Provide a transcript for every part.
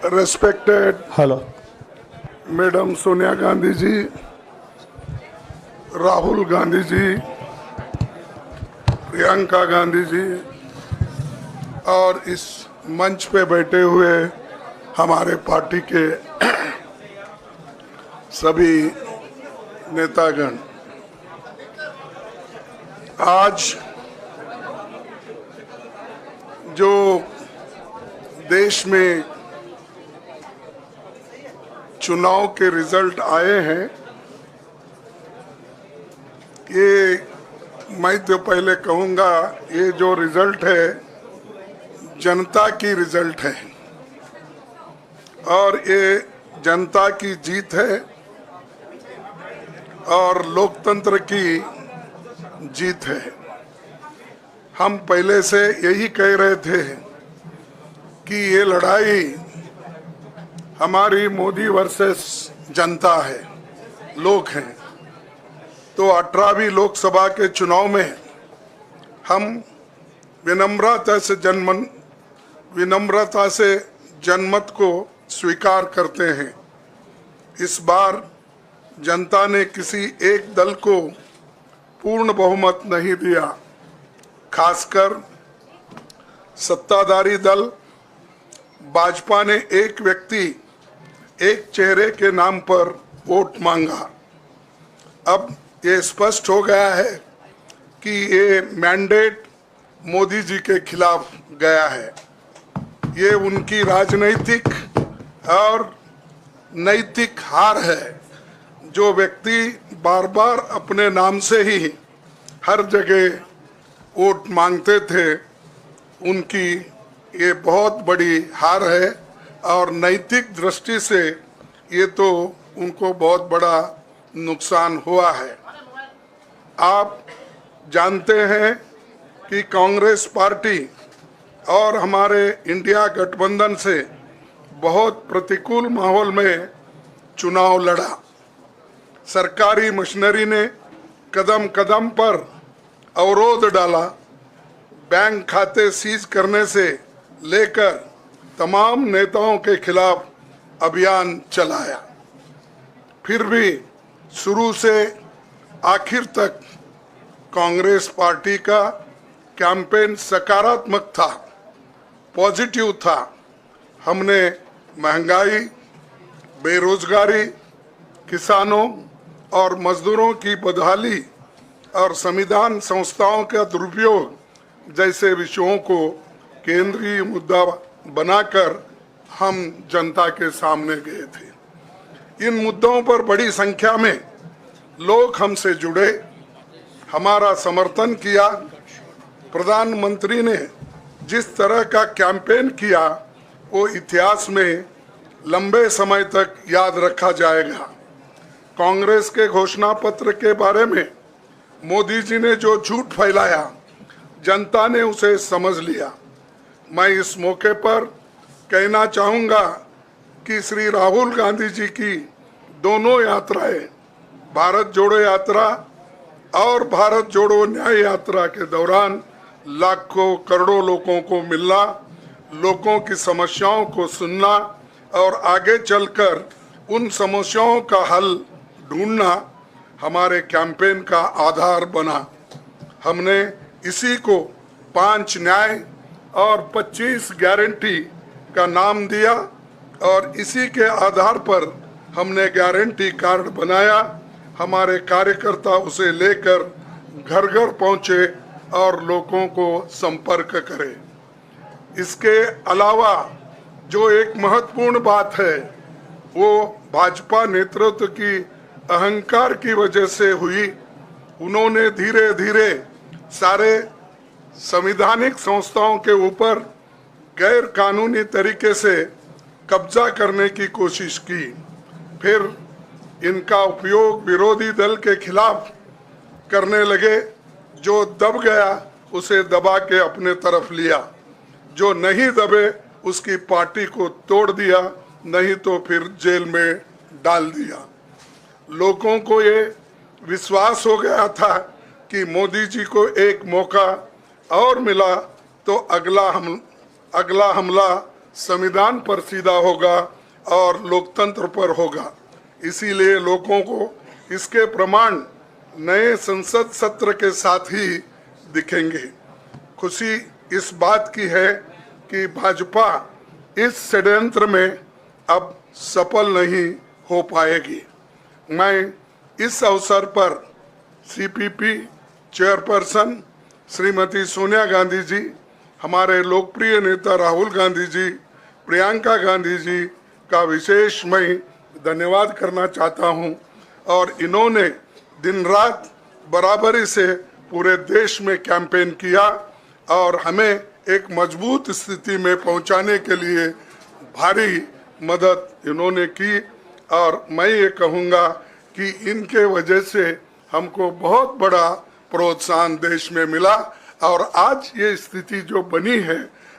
Respected hello Madam Sonia Gandhi ji, Rahul Gandhi ji, Priyanka Gandhi ji और इस मंच पे बैठे हुए हमारे पार्टी के सभी नेतागण, आज जो देश में चुनाव के रिजल्ट आए हैं, ये मैं तो पहले कहूँगा, ये जो रिजल्ट है जनता की रिजल्ट है और ये जनता की जीत है और लोकतंत्र की जीत है। हम पहले से यही कह रहे थे कि ये लड़ाई हमारी मोदी वर्सेस जनता है, लोग हैं। तो 18वीं लोकसभा के चुनाव में हम विनम्रता से जनमत को स्वीकार करते हैं। इस बार जनता ने किसी एक दल को पूर्ण बहुमत नहीं दिया, खासकर सत्ताधारी दल भाजपा ने एक व्यक्ति एक चेहरे के नाम पर वोट मांगा। अब ये स्पष्ट हो गया है कि ये मैंडेट मोदी जी के खिलाफ गया है। ये उनकी राजनीतिक और नैतिक हार है। जो व्यक्ति बार बार अपने नाम से ही हर जगह वोट मांगते थे, उनकी ये बहुत बड़ी हार है और नैतिक दृष्टि से ये तो उनको बहुत बड़ा नुकसान हुआ है। आप जानते हैं कि कांग्रेस पार्टी और हमारे इंडिया गठबंधन से बहुत प्रतिकूल माहौल में चुनाव लड़ा। सरकारी मशीनरी ने कदम कदम पर अवरोध डाला, बैंक खाते सीज करने से लेकर तमाम नेताओं के खिलाफ अभियान चलाया। फिर भी शुरू से आखिर तक कांग्रेस पार्टी का कैंपेन सकारात्मक था, पॉजिटिव था। हमने महंगाई, बेरोजगारी, किसानों और मजदूरों की बदहाली और संविधान संस्थाओं का दुरुपयोग जैसे विषयों को केंद्रीय मुद्दा बनाकर हम जनता के सामने गए थे। इन मुद्दों पर बड़ी संख्या में लोग हमसे जुड़े, हमारा समर्थन किया। प्रधानमंत्री ने जिस तरह का कैंपेन किया वो इतिहास में लंबे समय तक याद रखा जाएगा। कांग्रेस के घोषणा पत्र के बारे में मोदी जी ने जो झूठ फैलाया, जनता ने उसे समझ लिया। मैं इस मौके पर कहना चाहूँगा कि श्री राहुल गांधी जी की दोनों यात्राएं, भारत जोड़ो यात्रा और भारत जोड़ो न्याय यात्रा के दौरान लाखों करोड़ों लोगों को मिलना, लोगों की समस्याओं को सुनना और आगे चलकर उन समस्याओं का हल ढूंढना हमारे कैंपेन का आधार बना। हमने इसी को 5 न्याय और 25 गारंटी का नाम दिया और इसी के आधार पर हमने गारंटी कार्ड बनाया। हमारे कार्यकर्ता उसे लेकर घर घर पहुंचे और लोगों को संपर्क करें। इसके अलावा जो एक महत्वपूर्ण बात है वो भाजपा नेतृत्व की अहंकार की वजह से हुई। उन्होंने धीरे धीरे सारे संवैधानिक संस्थाओं के ऊपर गैर कानूनी तरीके से कब्जा करने की कोशिश की। फिर इनका उपयोग विरोधी दल के खिलाफ करने लगे। जो दब गया उसे दबा के अपने तरफ लिया, जो नहीं दबे उसकी पार्टी को तोड़ दिया, नहीं तो फिर जेल में डाल दिया। लोगों को ये विश्वास हो गया था कि मोदी जी को एक मौका और मिला तो अगला हमला संविधान पर सीधा होगा और लोकतंत्र पर होगा। इसीलिए लोगों को इसके प्रमाण नए संसद सत्र के साथ ही दिखेंगे। खुशी इस बात की है कि भाजपा इस षड्यंत्र में अब सफल नहीं हो पाएगी। मैं इस अवसर पर सीपीपी चेयरपर्सन श्रीमती सोनिया गांधी जी, हमारे लोकप्रिय नेता राहुल गांधी जी, प्रियंका गांधी जी का विशेष मैं धन्यवाद करना चाहता हूं। और इन्होंने दिन रात बराबरी से पूरे देश में कैंपेन किया और हमें एक मजबूत स्थिति में पहुंचाने के लिए भारी मदद इन्होंने की। और मैं ये कहूँगा कि इनके वजह से हमको बहुत बड़ा प्रोत्साहन देश में मिला और आज ये स्थिति जो बनी है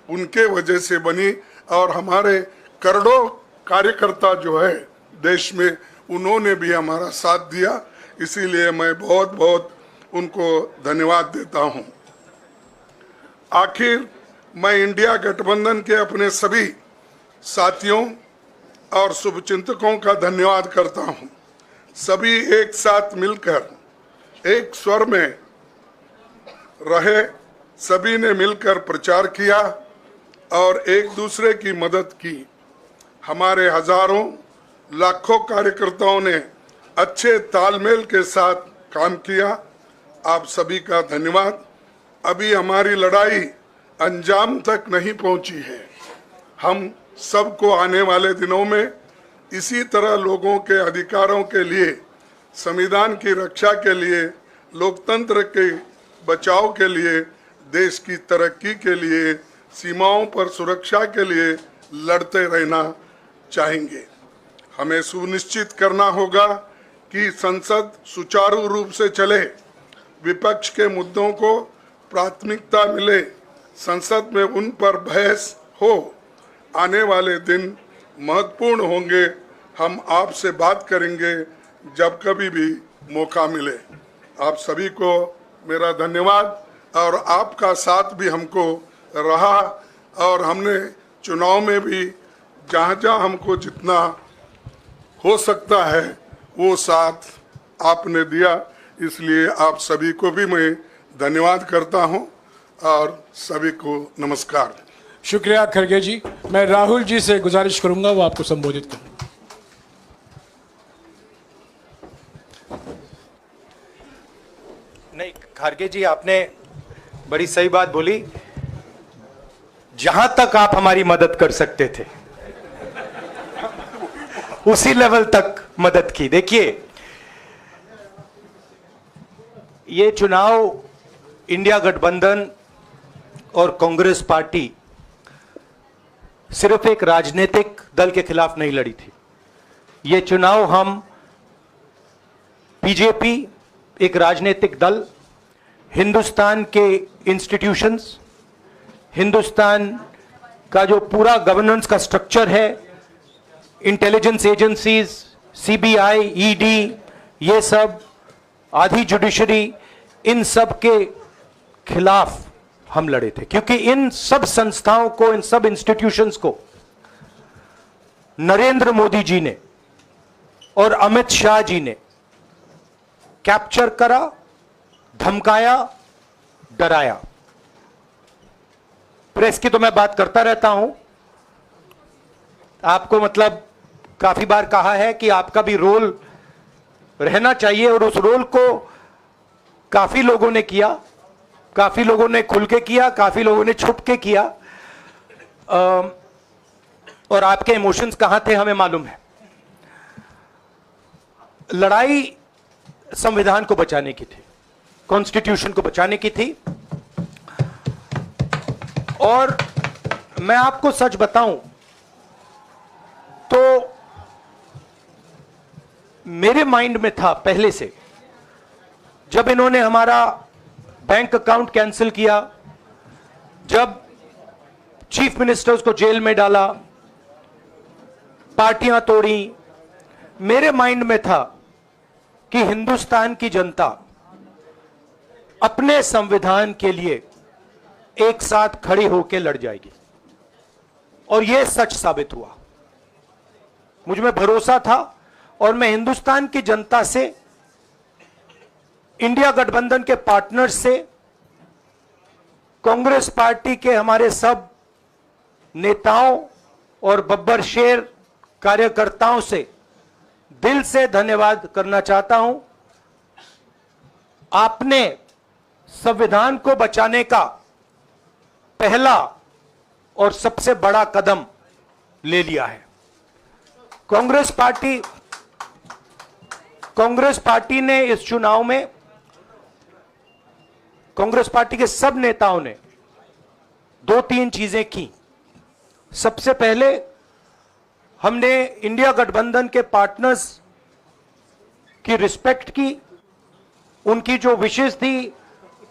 उनके वजह से बनी। और हमारे करोड़ों कार्यकर्ता जो है देश में, उन्होंने भी हमारा साथ दिया। इसीलिए मैं बहुत बहुत उनको धन्यवाद देता हूं। आखिर मैं इंडिया गठबंधन के अपने सभी साथियों और शुभचिंतकों का धन्यवाद करता हूं। सभी एक साथ मिलकर एक स्वर में रहे, सभी ने मिलकर प्रचार किया और एक दूसरे की मदद की। हमारे हजारों लाखों कार्यकर्ताओं ने अच्छे तालमेल के साथ काम किया। आप सभी का धन्यवाद। अभी हमारी लड़ाई अंजाम तक नहीं पहुंची है। हम सबको आने वाले दिनों में इसी तरह लोगों के अधिकारों के लिए, संविधान की रक्षा के लिए, लोकतंत्र के बचाव के लिए, देश की तरक्की के लिए, सीमाओं पर सुरक्षा के लिए लड़ते रहना चाहेंगे। हमें सुनिश्चित करना होगा कि संसद सुचारू रूप से चले, विपक्ष के मुद्दों को प्राथमिकता मिले, संसद में उन पर बहस हो। आने वाले दिन महत्वपूर्ण होंगे। हम आपसे बात करेंगे जब कभी भी मौका मिले। आप सभी को मेरा धन्यवाद। और आपका साथ भी हमको रहा और हमने चुनाव में भी जहाँ जहाँ हमको जितना हो सकता है वो साथ आपने दिया। इसलिए आप सभी को भी मैं धन्यवाद करता हूं और सभी को नमस्कार। शुक्रिया खड़गे जी। मैं राहुल जी से गुजारिश करूंगा वो आपको संबोधित करें। नहीं, खड़गे जी आपने बड़ी सही बात बोली। जहां तक आप हमारी मदद कर सकते थे उसी लेवल तक मदद की। देखिए, ये चुनाव इंडिया गठबंधन और कांग्रेस पार्टी सिर्फ एक राजनीतिक दल के खिलाफ नहीं लड़ी थी। ये चुनाव हम बीजेपी, एक राजनीतिक दल, हिंदुस्तान के इंस्टीट्यूशंस, हिंदुस्तान का जो पूरा गवर्नेंस का स्ट्रक्चर है, इंटेलिजेंस एजेंसीज, सीबीआई, ईडी, ये सब, आधी जुडिशरी, इन सब के खिलाफ हम लड़े थे। क्योंकि इन सब संस्थाओं को, इन सब इंस्टीट्यूशंस को नरेंद्र मोदी जी ने और अमित शाह जी ने कैप्चर करा, धमकाया, डराया। प्रेस की तो मैं बात करता रहता हूं। आपको मतलब काफी बार कहा है कि आपका भी रोल रहना चाहिए, और उस रोल को काफी लोगों ने किया, काफी लोगों ने खुल के किया, काफी लोगों ने छुप के किया। और आपके इमोशंस कहां थे हमें मालूम है। लड़ाई संविधान को बचाने की थी, कॉन्स्टिट्यूशन को बचाने की थी। और मैं आपको सच बताऊं तो मेरे माइंड में था पहले से, जब इन्होंने हमारा बैंक अकाउंट कैंसिल किया, जब चीफ मिनिस्टर्स को जेल में डाला, पार्टियां तोड़ी, मेरे माइंड में था कि हिंदुस्तान की जनता अपने संविधान के लिए एक साथ खड़ी होकर लड़ जाएगी। और यह सच साबित हुआ। मुझ में भरोसा था और मैं हिंदुस्तान की जनता से, इंडिया गठबंधन के पार्टनर्स से, कांग्रेस पार्टी के हमारे सब नेताओं और बब्बर शेर कार्यकर्ताओं से दिल से धन्यवाद करना चाहता हूं। आपने संविधान को बचाने का पहला और सबसे बड़ा कदम ले लिया है। कांग्रेस पार्टी ने इस चुनाव में, कांग्रेस पार्टी के सब नेताओं ने 2-3 चीजें की। सबसे पहले हमने इंडिया गठबंधन के पार्टनर्स की रिस्पेक्ट की, उनकी जो विशेष थी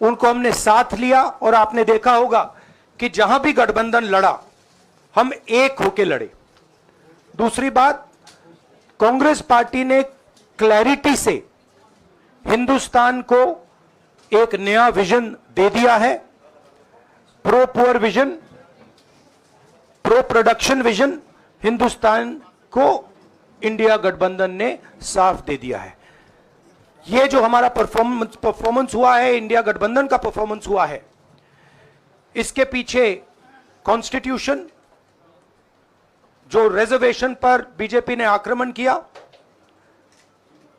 उनको हमने साथ लिया और आपने देखा होगा कि जहां भी गठबंधन लड़ा हम एक होकर लड़े। दूसरी बात, कांग्रेस पार्टी ने क्लैरिटी से हिंदुस्तान को एक नया विजन दे दिया है। Pro poor vision, pro production vision Hindustan को इंडिया गठबंधन ने साफ दे दिया है। यह जो हमारा परफॉर्मेंस हुआ है, इंडिया गठबंधन का परफॉर्मेंस हुआ है, इसके पीछे कॉन्स्टिट्यूशन, जो रिजर्वेशन पर बीजेपी ने आक्रमण किया,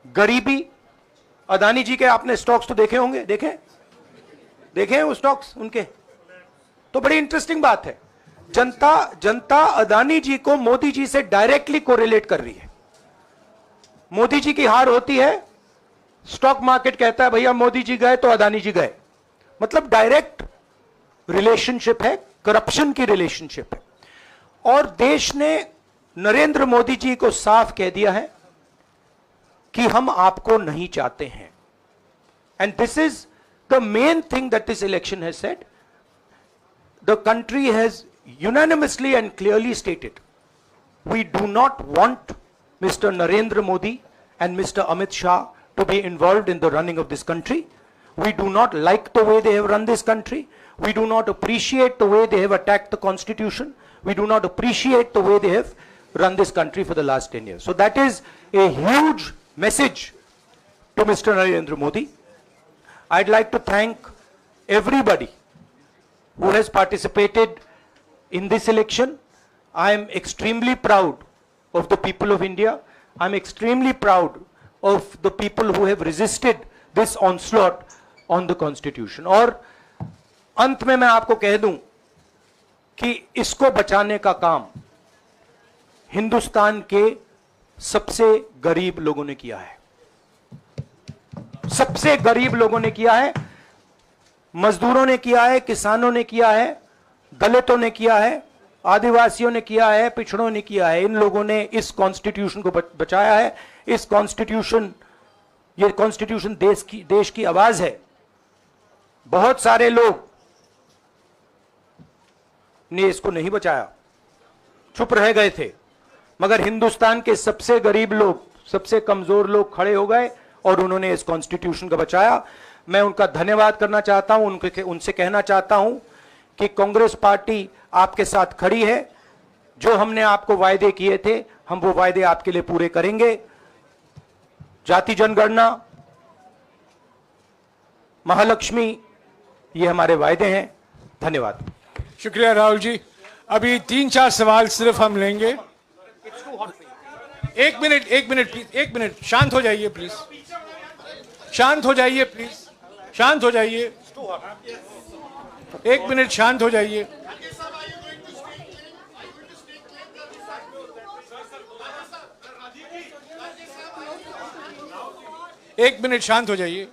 गरीबी, अदानी जी के आपने स्टॉक्स तो देखे होंगे, देखे हैं वो स्टॉक्स उनके, तो बड़ी इंटरेस्टिंग बात है। जनता अदानी जी को मोदी जी से डायरेक्टली कोरिलेट कर रही है। मोदी जी की हार होती है, स्टॉक मार्केट कहता है भैया मोदी जी गए तो अदानी जी गए। मतलब डायरेक्ट रिलेशनशिप है, करप्शन की रिलेशनशिप है। और देश ने नरेंद्र मोदी जी को साफ कह दिया है कि हम आपको नहीं चाहते हैं। And this is the main thing that this election has said. The country has unanimously and clearly stated, we do not want Mr. Narendra Modi and Mr. Amit Shah to be involved in the running of this country. We do not like the way they have run this country. We do not appreciate the way they have attacked the constitution. We do not appreciate the way they have run this country for the last 10 years. So that is a huge message to Mr. Narendra Modi. I'd like to thank everybody who has participated in this election. I am extremely proud of the people of India. I am extremely proud of the people who have resisted this onslaught on the constitution. और अंत में मैं आपको कह दूं कि इसको बचाने का काम हिंदुस्तान के सबसे गरीब लोगों ने किया है। सबसे गरीब लोगों ने किया है, मजदूरों ने किया है, किसानों ने किया है, दलितों ने किया है, आदिवासियों ने किया है, पिछड़ों ने किया है। इन लोगों ने इस कॉन्स्टिट्यूशन को बचाया है। इस कॉन्स्टिट्यूशन, ये कॉन्स्टिट्यूशन देश की आवाज है। बहुत सारे लोग ने इसको नहीं बचाया, चुप रह गए थे, मगर हिंदुस्तान के सबसे गरीब लोग, सबसे कमजोर लोग खड़े हो गए और उन्होंने इस कॉन्स्टिट्यूशन को बचाया। मैं उनका धन्यवाद करना चाहता हूं, उनसे कहना चाहता हूं कि कांग्रेस पार्टी आपके साथ खड़ी है। जो हमने आपको वायदे किए थे, हम वो वायदे आपके लिए पूरे करेंगे। जाति जनगणना, महालक्ष्मी, ये हमारे वायदे हैं। धन्यवाद। शुक्रिया राहुल जी। अभी 3-4 सवाल सिर्फ हम लेंगे। एक मिनट प्लीज, एक मिनट, शांत हो जाइए प्लीज, शांत हो जाइए प्लीज, शांत हो जाइए, एक मिनट शांत हो जाइए। एक मिनट शांत हो जाइए।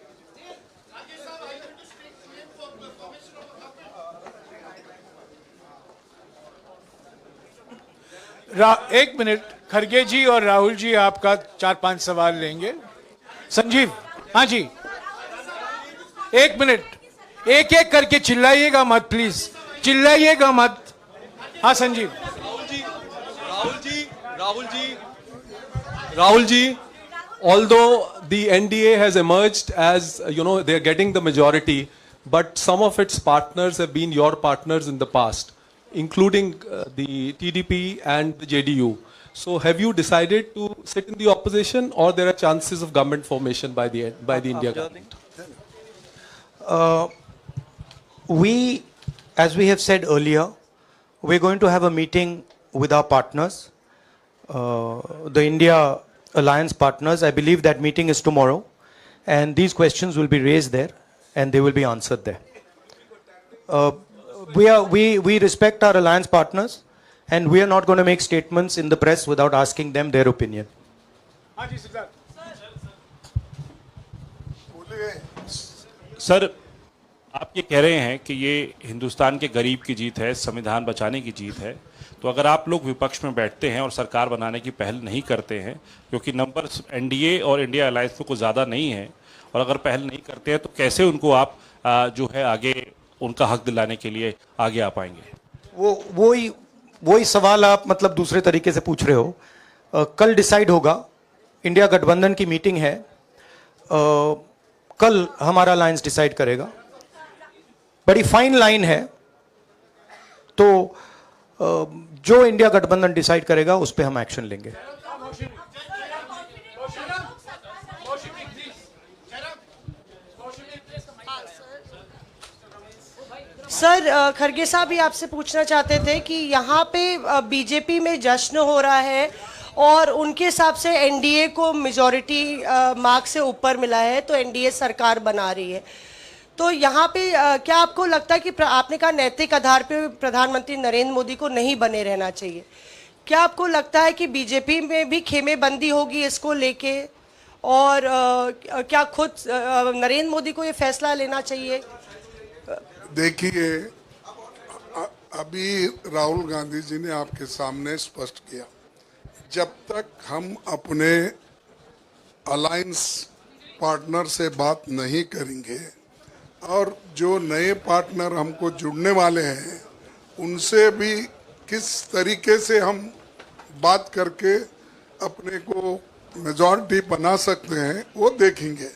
एक मिनट, खड़गे जी और राहुल जी आपका 4-5 सवाल लेंगे। संजीव, हाँ जी, एक मिनट, एक एक करके चिल्लाइएगा मत प्लीज, चिल्लाइएगा मत। हाँ Sanjeev. Rahul ji, although the NDA has emerged as, they are getting the majority, but some of its partners have been your partners in the past. including the TDP and the JDU. So have you decided to sit in the opposition, or there are chances of government formation by the India government? We, as we have said earlier, we're going to have a meeting with our partners, the India Alliance partners. I believe that meeting is tomorrow, and these questions will be raised there, and they will be answered there. We respect our alliance partners, and we are not going to make statements in the press without asking them their opinion. Sir, आप ये कह रहे हैं कि ये हिंदुस्तान के गरीब की जीत है, संविधान बचाने की जीत है, तो अगर आप लोग विपक्ष में बैठते हैं और सरकार बनाने की पहल नहीं करते हैं, क्योंकि नंबर एनडीए और इंडिया अलायंस में कुछ ज़्यादा नहीं है, और अगर पहल नहीं करते हैं तो कैसे उनको आप जो है आगे उनका हक दिलाने के लिए आगे आ पाएंगे? वही सवाल आप मतलब दूसरे तरीके से पूछ रहे हो. कल डिसाइड होगा, इंडिया गठबंधन की मीटिंग है, कल हमारा अलायंस डिसाइड करेगा. बड़ी फाइन लाइन है, तो जो इंडिया गठबंधन डिसाइड करेगा उस पर हम एक्शन लेंगे. सर, खरगे साहब भी आपसे पूछना चाहते थे कि यहाँ पे बीजेपी में जश्न हो रहा है और उनके हिसाब से एनडीए को मेजॉरिटी मार्क से ऊपर मिला है, तो एनडीए सरकार बना रही है. तो यहाँ पे क्या आपको लगता है कि आपने कहा नैतिक आधार पे प्रधानमंत्री नरेंद्र मोदी को नहीं बने रहना चाहिए, क्या आपको लगता है कि बीजेपी में भी खेमेबंदी होगी इसको लेके, और क्या खुद नरेंद्र मोदी को ये फैसला लेना चाहिए? देखिए, अभी राहुल गांधी जी ने आपके सामने स्पष्ट किया, जब तक हम अपने अलायंस पार्टनर से बात नहीं करेंगे और जो नए पार्टनर हमको जुड़ने वाले हैं उनसे भी किस तरीके से हम बात करके अपने को मेजॉरिटी बना सकते हैं वो देखेंगे.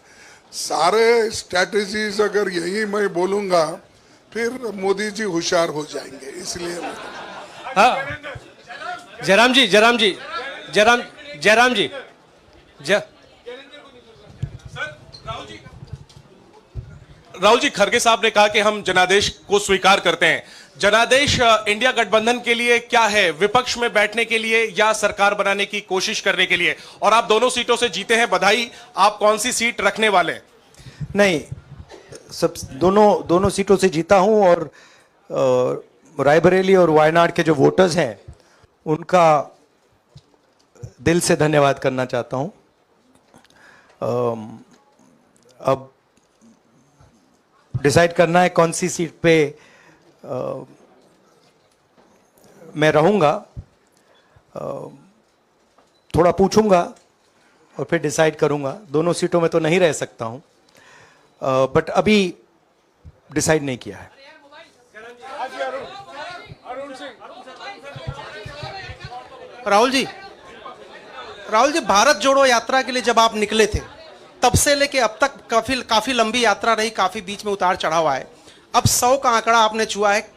सारे स्ट्रैटेजीज अगर यही मैं बोलूँगा फिर मोदी जी होशियार हो जाएंगे. इसलिए जयराम जी राहुल जी, खरगे साहब ने कहा कि हम जनादेश को स्वीकार करते हैं. जनादेश इंडिया गठबंधन के लिए क्या है? विपक्ष में बैठने के लिए या सरकार बनाने की कोशिश करने के लिए? और आप दोनों सीटों से जीते हैं, बधाई. आप कौन सी सीट रखने वाले हैं? नहीं, सब दोनों सीटों से जीता हूं, और रायबरेली और वायनाड के जो वोटर्स हैं उनका दिल से धन्यवाद करना चाहता हूं. अब डिसाइड करना है कौन सी सीट पे मैं रहूंगा. थोड़ा पूछूंगा और फिर डिसाइड करूंगा. दोनों सीटों में तो नहीं रह सकता हूं, बट अभी डिसाइड नहीं किया है. राहुल जी, भारत जोड़ो यात्रा के लिए जब आप निकले थे तब से लेके अब तक काफी लंबी यात्रा रही, काफी बीच में उतार चढ़ाव आए. अब 100 का आंकड़ा आपने छुआ है.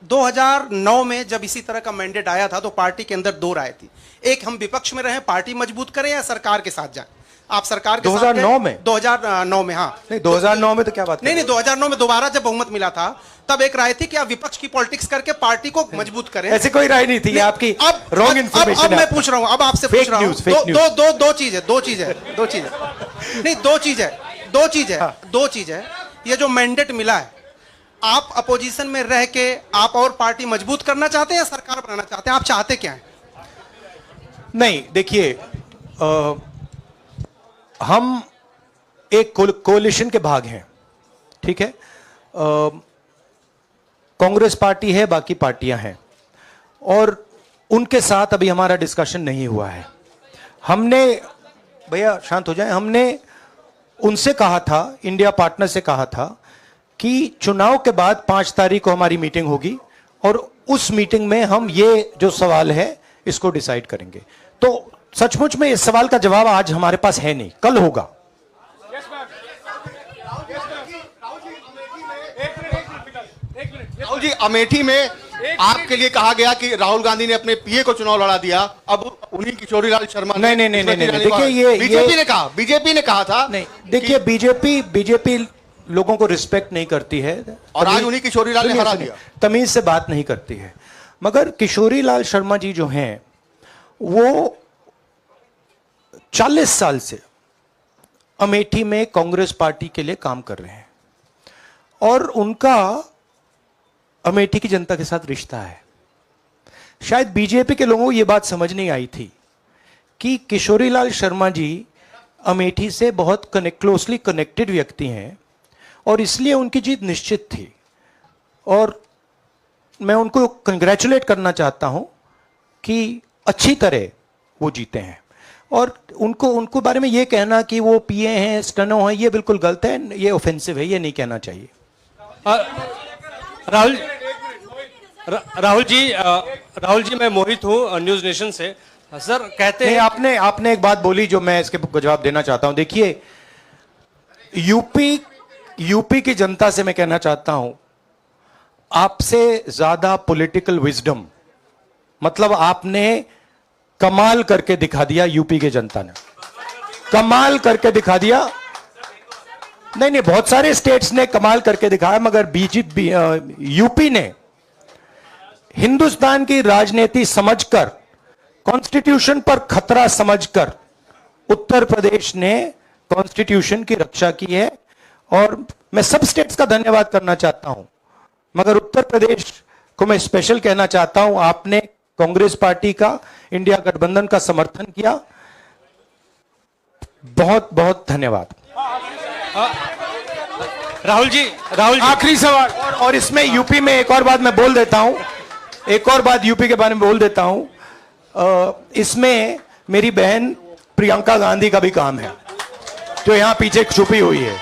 2009 में जब इसी तरह का मैंडेट आया था तो पार्टी के अंदर दो राय थी, एक हम विपक्ष में रहें, पार्टी मजबूत करें, या सरकार के साथ जाएं. आप सरकार के 2009 में 2009 में हाँ नहीं, 2009 में तो क्या बात नहीं 2009 में दोबारा जब बहुमत मिला था तब एक राय थी कि आप विपक्ष की पॉलिटिक्स करके पार्टी को मजबूत करें. ऐसी कोई राय नहीं थी. ये आपकी रॉन्ग इंफॉर्मेशन. अब मैं पूछ रहा हूं, अब आपसे पूछ रहा हूं. दो चीज है. ये जो मैंडेट मिला है, आप अपोजिशन में रह के आप और पार्टी मजबूत करना चाहते हैं या सरकार बनाना चाहते हैं? आप चाहते क्या है? नहीं, देखिए, हम एक कोलिशन के भाग हैं, ठीक है. कांग्रेस पार्टी है, बाकी पार्टियां हैं, और उनके साथ अभी हमारा डिस्कशन नहीं हुआ है. हमने, भैया शांत हो जाए, हमने उनसे कहा था, इंडिया पार्टनर से कहा था कि चुनाव के बाद 5 तारीख को हमारी मीटिंग होगी और उस मीटिंग में हम ये जो सवाल है इसको डिसाइड करेंगे. तो सचमुच में इस सवाल का जवाब आज हमारे पास है नहीं, कल होगा. राहुल जी, अमेठी में आपके लिए कहा गया कि राहुल गांधी ने अपने पीए को चुनाव लड़ा दिया, अब उन्हीं किशोरीलाल शर्मा नहीं, देखिए ये बीजेपी ने कहा था नहीं, देखिए बीजेपी लोगों को रिस्पेक्ट नहीं करती है और आज उन्हीं किशोरीलाल ने हरा दिया। तमीज से बात नहीं करती है। मगर किशोरीलाल शर्मा जी जो हैं वो 40 साल से अमेठी में कांग्रेस पार्टी के लिए काम कर रहे हैं और उनका अमेठी की जनता के साथ रिश्ता है। शायद बीजेपी के लोगों को यह बात समझ नहीं आई थी कि किशोरीलाल शर्मा जी अमेठी से बहुत क्लोजली कनेक्टेड व्यक्ति हैं और इसलिए उनकी जीत निश्चित थी। और मैं उनको कंग्रेचुलेट करना चाहता हूं कि अच्छी तरह वो जीते हैं। और उनको बारे में ये कहना कि वो पीए हैं, स्टनो हैं, ये बिल्कुल गलत है, ये ऑफेंसिव है, ये नहीं कहना चाहिए। राहुल जी मैं मोहित हूँ न्यूज नेशन से। सर कहते हैं आपने एक बात बोली जो मैं इसके जवाब देना चाहता हूं। देखिए यूपी की जनता से मैं कहना चाहता हूं, आपसे ज्यादा पॉलिटिकल विजडम, मतलब आपने कमाल करके दिखा दिया। यूपी की जनता ने कमाल करके दिखा दिया। नहीं, बहुत सारे स्टेट्स ने कमाल करके दिखाया, मगर बीजेपी यूपी ने हिंदुस्तान की राजनीति समझकर, कॉन्स्टिट्यूशन पर खतरा समझकर उत्तर प्रदेश ने कॉन्स्टिट्यूशन की रक्षा की है। और मैं सब स्टेट्स का धन्यवाद करना चाहता हूं, मगर उत्तर प्रदेश को मैं स्पेशल कहना चाहता हूं। आपने कांग्रेस पार्टी का, इंडिया गठबंधन का समर्थन किया, बहुत बहुत धन्यवाद। राहुल जी आखिरी सवाल। और इसमें यूपी में एक और बात मैं बोल देता हूं, एक और बात यूपी के बारे में बोल देता हूं। इसमें मेरी बहन प्रियंका गांधी का भी काम है, जो यहां पीछे छुपी हुई है।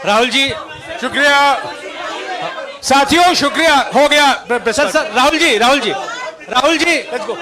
राहुल जी शुक्रिया साथियों, शुक्रिया। हो गया sir Rahul ji let's go.